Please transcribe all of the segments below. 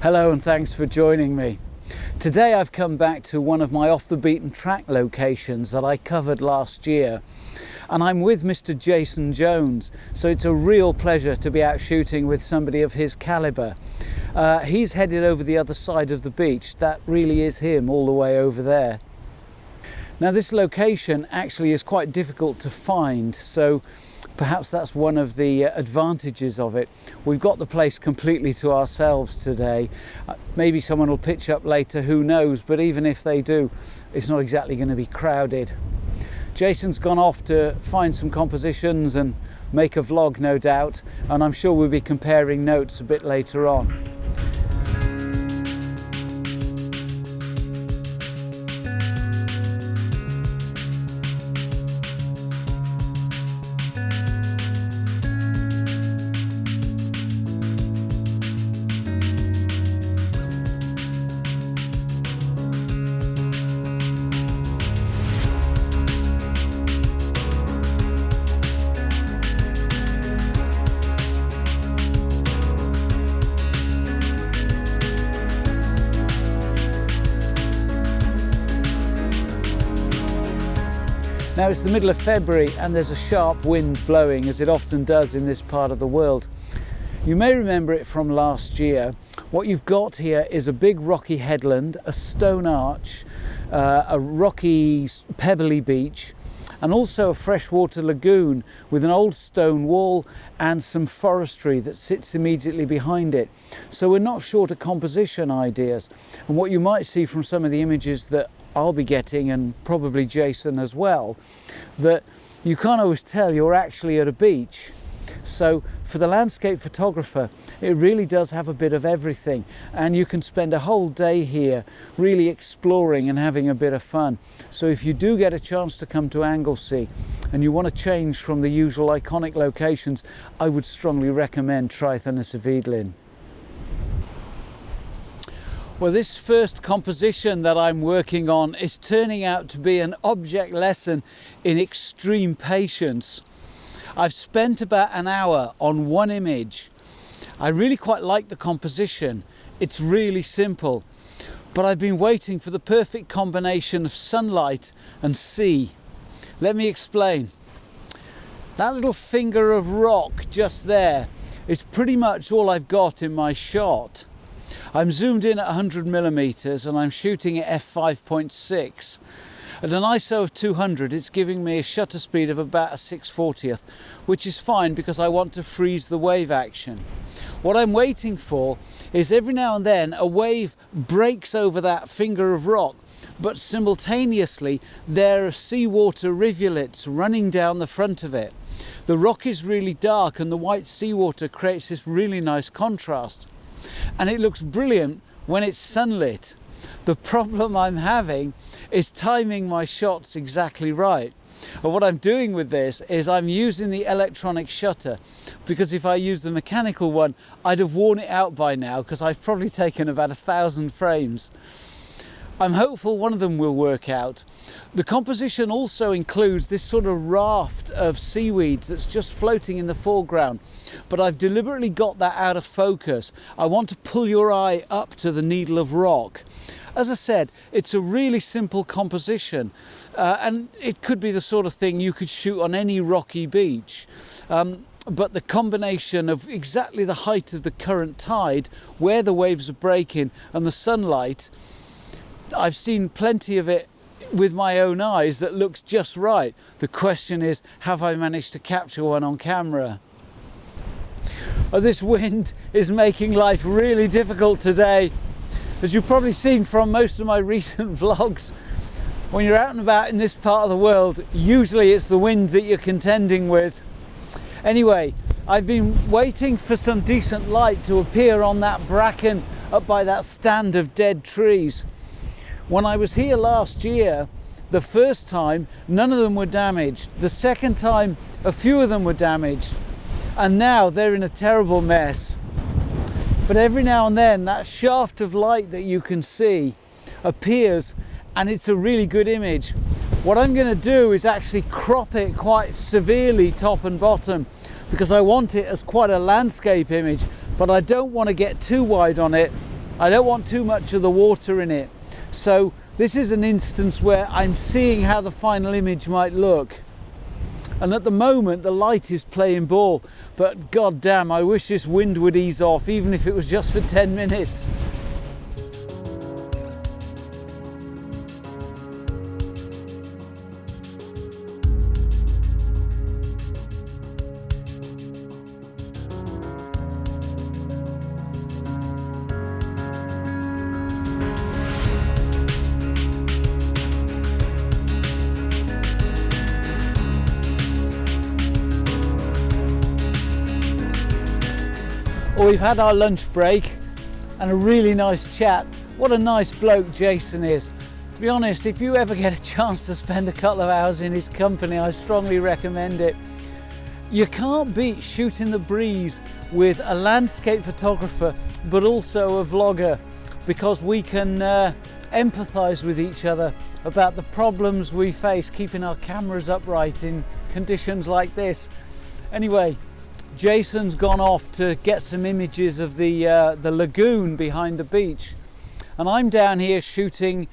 Hello and thanks for joining me. Today I've come back to one of my off the beaten track locations that I covered last year, and I'm with Mr. Jason Jones, so it's a real pleasure to be out shooting with somebody of his calibre. He's headed over the other side of the beach. That really is him all the way over there. Now this location actually is quite difficult to find, so perhaps that's one of the advantages of it. We've got the place completely to ourselves today. Maybe someone will pitch up later, who knows, but even if they do, it's not exactly going to be crowded. Jason's gone off to find some compositions and make a vlog, no doubt, and I'm sure we'll be comparing notes a bit later on. Now it's the middle of February and there's a sharp wind blowing, as it often does in this part of the world. You may remember it from last year. What you've got here is a big rocky headland, a stone arch, a rocky pebbly beach, and also a freshwater lagoon with an old stone wall and some forestry that sits immediately behind it. So we're not short of composition ideas. And what you might see from some of the images that I'll be getting, and probably Jason as well, that you can't always tell you're actually at a beach. So for the landscape photographer, it really does have a bit of everything, and you can spend a whole day here really exploring and having a bit of fun. So if you do get a chance to come to Anglesey and you want to change from the usual iconic locations, I would strongly recommend Ynys y Fydlyn. Well, this first composition that I'm working on is turning out to be an object lesson in extreme patience. I've spent about an hour on one image. I really quite like the composition. It's really simple, but I've been waiting for the perfect combination of sunlight and sea. Let me explain. That little finger of rock just there is pretty much all I've got in my shot. I'm zoomed in at 100mm and I'm shooting at f5.6. At an ISO of 200, it's giving me a shutter speed of about a 6/40th, which is fine because I want to freeze the wave action. What I'm waiting for is every now and then a wave breaks over that finger of rock, but simultaneously there are seawater rivulets running down the front of it. The rock is really dark and the white seawater creates this really nice contrast. And it looks brilliant when it's sunlit. The problem I'm having is timing my shots exactly right. And what I'm doing with this is I'm using the electronic shutter, because if I use the mechanical one, I'd have worn it out by now, because I've probably taken about 1,000 frames. I'm hopeful one of them will work out. The composition also includes this sort of raft of seaweed that's just floating in the foreground, but I've deliberately got that out of focus. I want to pull your eye up to the needle of rock. As I said, it's a really simple composition, and it could be the sort of thing you could shoot on any rocky beach. But the combination of exactly the height of the current tide, where the waves are breaking, and the sunlight, I've seen plenty of it with my own eyes that looks just right. The question is, have I managed to capture one on camera? This wind is making life really difficult today. As you've probably seen from most of my recent vlogs, when you're out and about in this part of the world, usually it's the wind that you're contending with. Anyway, I've been waiting for some decent light to appear on that bracken up by that stand of dead trees. When I was here last year, the first time, none of them were damaged. The second time, a few of them were damaged. And now they're in a terrible mess. But every now and then, that shaft of light that you can see appears, and it's a really good image. What I'm going to do is actually crop it quite severely, top and bottom, because I want it as quite a landscape image, but I don't want to get too wide on it I don't want too much of the water in it. So this is an instance where I'm seeing how the final image might look. And at the moment the light is playing ball, but god damn, I wish this wind would ease off, even if it was just for 10 minutes. Well, we've had our lunch break and a really nice chat. What a nice bloke Jason is. To be honest, if you ever get a chance to spend a couple of hours in his company, I strongly recommend it. You can't beat shooting the breeze with a landscape photographer, but also a vlogger, because we can empathise with each other about the problems we face keeping our cameras upright in conditions like this. Anyway, Jason's gone off to get some images of the lagoon behind the beach, and I'm down here shooting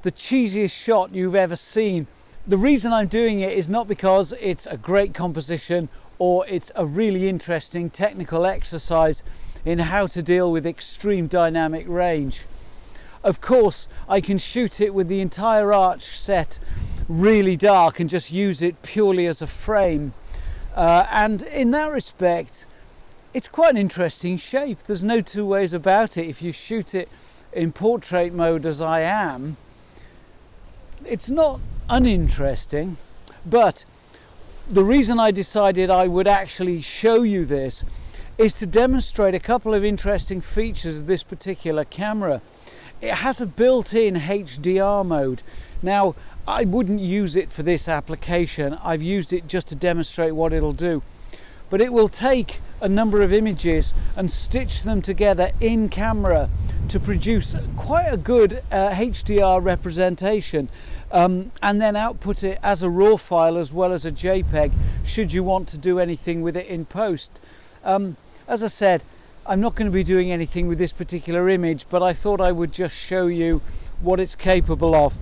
the cheesiest shot you've ever seen. The reason I'm doing it is not because it's a great composition or it's a really interesting technical exercise in how to deal with extreme dynamic range. Of course, I can shoot it with the entire arch set really dark and just use it purely as a frame. And in that respect, it's quite an interesting shape. There's no two ways about it. If you shoot it in portrait mode as I am, it's not uninteresting. But the reason I decided I would actually show you this is to demonstrate a couple of interesting features of this particular camera. It has a built-in HDR mode. Now, I wouldn't use it for this application. I've used it just to demonstrate what it'll do. But it will take a number of images and stitch them together in camera to produce quite a good HDR representation, and then output it as a RAW file as well as a JPEG, should you want to do anything with it in post. As I said, I'm not going to be doing anything with this particular image, but I thought I would just show you what it's capable of.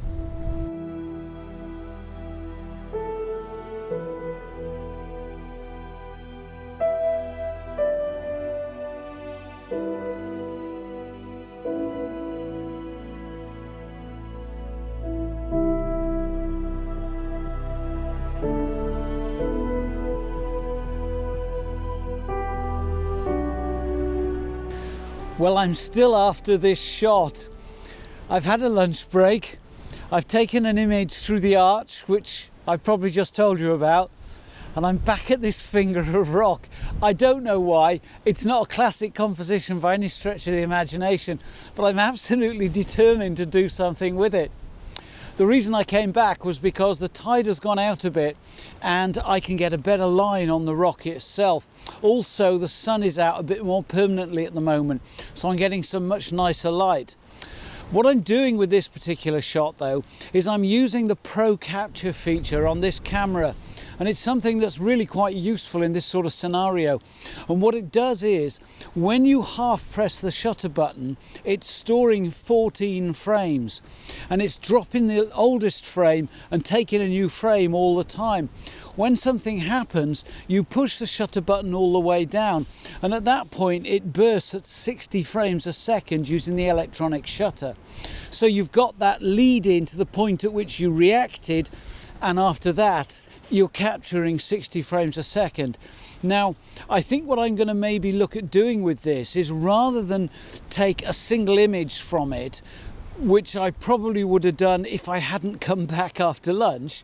Well, I'm still after this shot. I've had a lunch break. I've taken an image through the arch, which I've probably just told you about, and I'm back at this finger of rock. I don't know why. It's not a classic composition by any stretch of the imagination, but I'm absolutely determined to do something with it. The reason I came back was because the tide has gone out a bit and I can get a better line on the rock itself. Also, the sun is out a bit more permanently at the moment, so I'm getting some much nicer light. What I'm doing with this particular shot though is I'm using the Pro Capture feature on this camera, and it's something that's really quite useful in this sort of scenario. And what it does is, when you half press the shutter button, it's storing 14 frames, and it's dropping the oldest frame and taking a new frame all the time. When something happens, you push the shutter button all the way down, and at that point it bursts at 60 frames a second using the electronic shutter. So you've got that lead in to the point at which you reacted, and after that you're capturing 60 frames a second. Now, I think what I'm going to maybe look at doing with this is, rather than take a single image from it, which I probably would have done if I hadn't come back after lunch,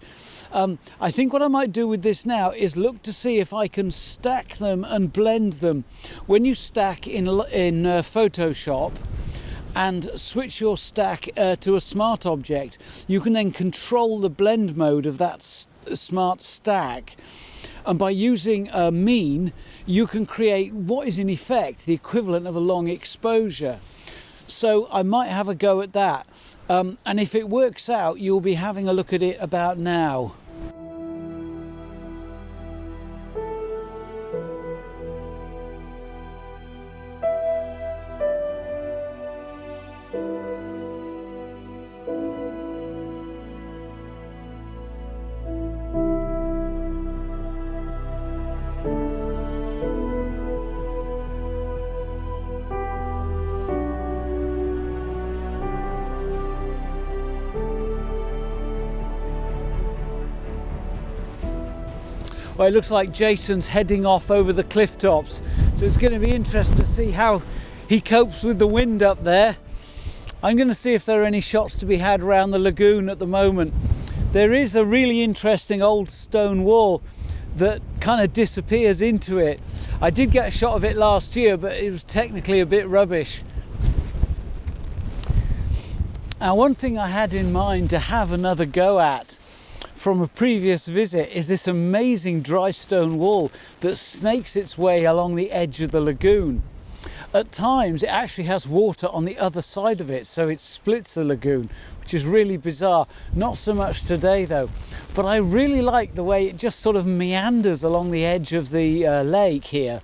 I think what I might do with this now is look to see if I can stack them and blend them. When you stack in Photoshop and switch your stack to a smart object, you can then control the blend mode of that smart stack, and by using a mean you can create what is in effect the equivalent of a long exposure. So I might have a go at that, and if it works out, you'll be having a look at it about now. Well, it looks like Jason's heading off over the cliff tops, so it's going to be interesting to see how he copes with the wind up there. I'm going to see if there are any shots to be had around the lagoon at the moment. There is a really interesting old stone wall that kind of disappears into it. I did get a shot of it last year, but it was technically a bit rubbish. Now, one thing I had in mind to have another go at from a previous visit is this amazing dry stone wall that snakes its way along the edge of the lagoon. At times it actually has water on the other side of it, so it splits the lagoon, which is really bizarre. Not so much today though, but I really like the way it just sort of meanders along the edge of the lake here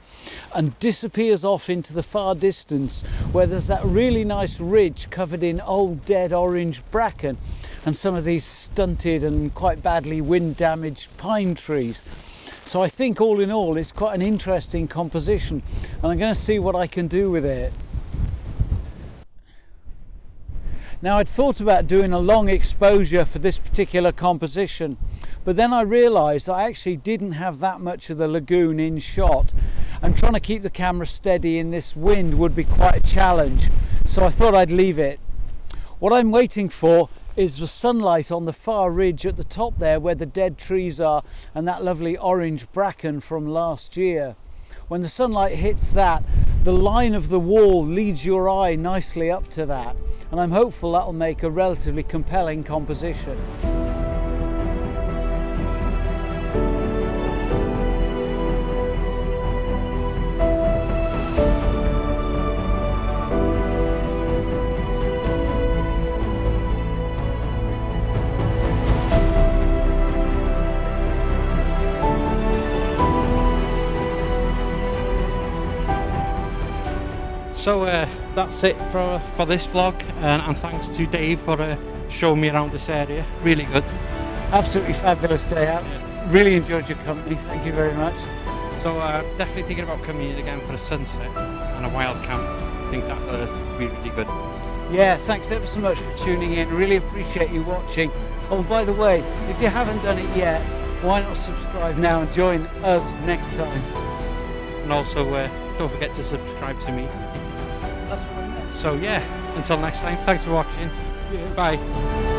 and disappears off into the far distance, where there's that really nice ridge covered in old dead orange bracken and some of these stunted and quite badly wind damaged pine trees. So I think all in all it's quite an interesting composition, and I'm going to see what I can do with it. Now, I'd thought about doing a long exposure for this particular composition, but then I realised I actually didn't have that much of the lagoon in shot, and trying to keep the camera steady in this wind would be quite a challenge, so I thought I'd leave it. What I'm waiting for is the sunlight on the far ridge at the top there, where the dead trees are and that lovely orange bracken from last year. When the sunlight hits that, the line of the wall leads your eye nicely up to that, and I'm hopeful that'll make a relatively compelling composition. So that's it for this vlog, and thanks to Dave for showing me around this area. Really good. Absolutely fabulous day out. Yeah. Really enjoyed your company, thank you very much. So definitely thinking about coming in again for a sunset and a wild camp. I think that would be really good. Yeah, thanks ever so much for tuning in. Really appreciate you watching. Oh, by the way, if you haven't done it yet, why not subscribe now and join us next time? And also don't forget to subscribe to me. That's what I meant. So yeah, until next time, thanks for watching. Cheers. Bye.